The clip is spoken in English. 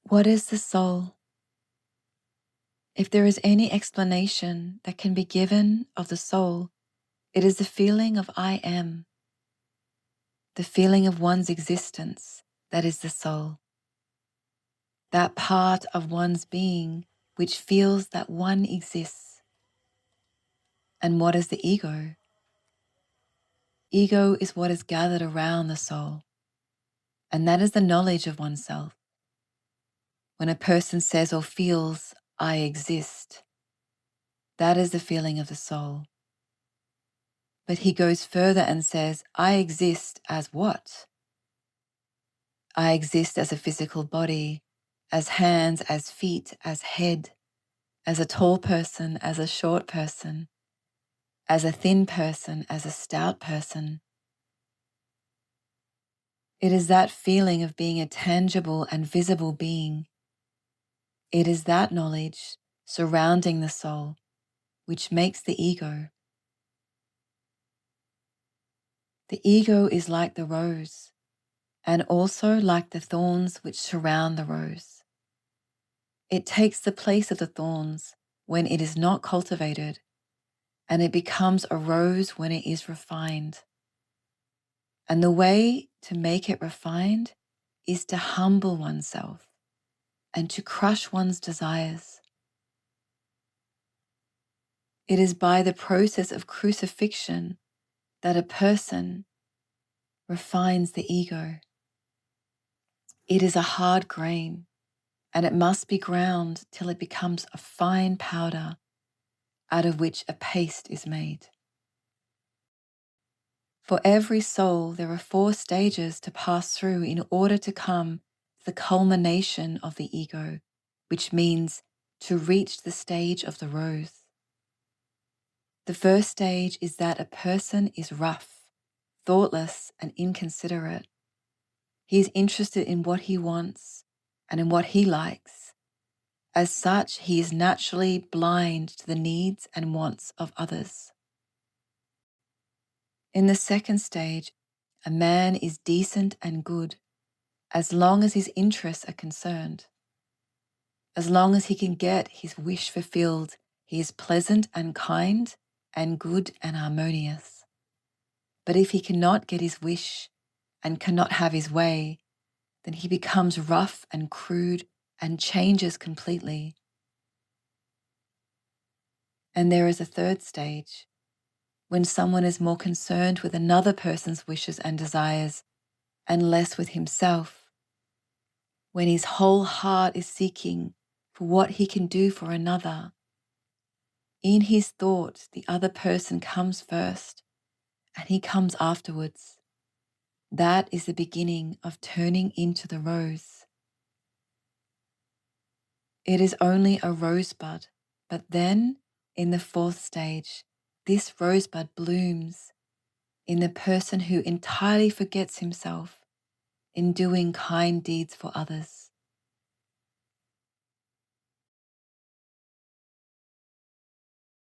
What is the soul? If there is any explanation that can be given of the soul, it is the feeling of I am, the feeling of one's existence that is the soul. That part of one's being which feels that one exists. And what is the ego? Ego is what is gathered around the soul, and that is the knowledge of oneself. When a person says or feels, I exist, that is the feeling of the soul. But he goes further and says, I exist as what? I exist as a physical body, as hands, as feet, as head, as a tall person, as a short person, as a thin person, as a stout person. It is that feeling of being a tangible and visible being. It is that knowledge surrounding the soul which makes the ego. The ego is like the rose, and also like the thorns which surround the rose. It takes the place of the thorns when it is not cultivated, and it becomes a rose when it is refined. And the way to make it refined is to humble oneself and to crush one's desires. It is by the process of crucifixion that a person refines the ego. It is a hard grain, and it must be ground till it becomes a fine powder out of which a paste is made. For every soul, there are 4 stages to pass through in order to come to the culmination of the ego, which means to reach the stage of the rose. The first stage is that a person is rough, thoughtless, and inconsiderate. He is interested in what he wants and in what he likes. As such, he is naturally blind to the needs and wants of others. In the second stage, a man is decent and good as long as his interests are concerned. As long as he can get his wish fulfilled, he is pleasant and kind and good and harmonious. But if he cannot get his wish and cannot have his way, then he becomes rough and crude and changes completely. And there is a third stage, when someone is more concerned with another person's wishes and desires and less with himself, when his whole heart is seeking for what he can do for another. In his thought, the other person comes first and he comes afterwards. That is the beginning of turning into the rose. It is only a rosebud, but then in the 4th stage, this rosebud blooms in the person who entirely forgets himself in doing kind deeds for others.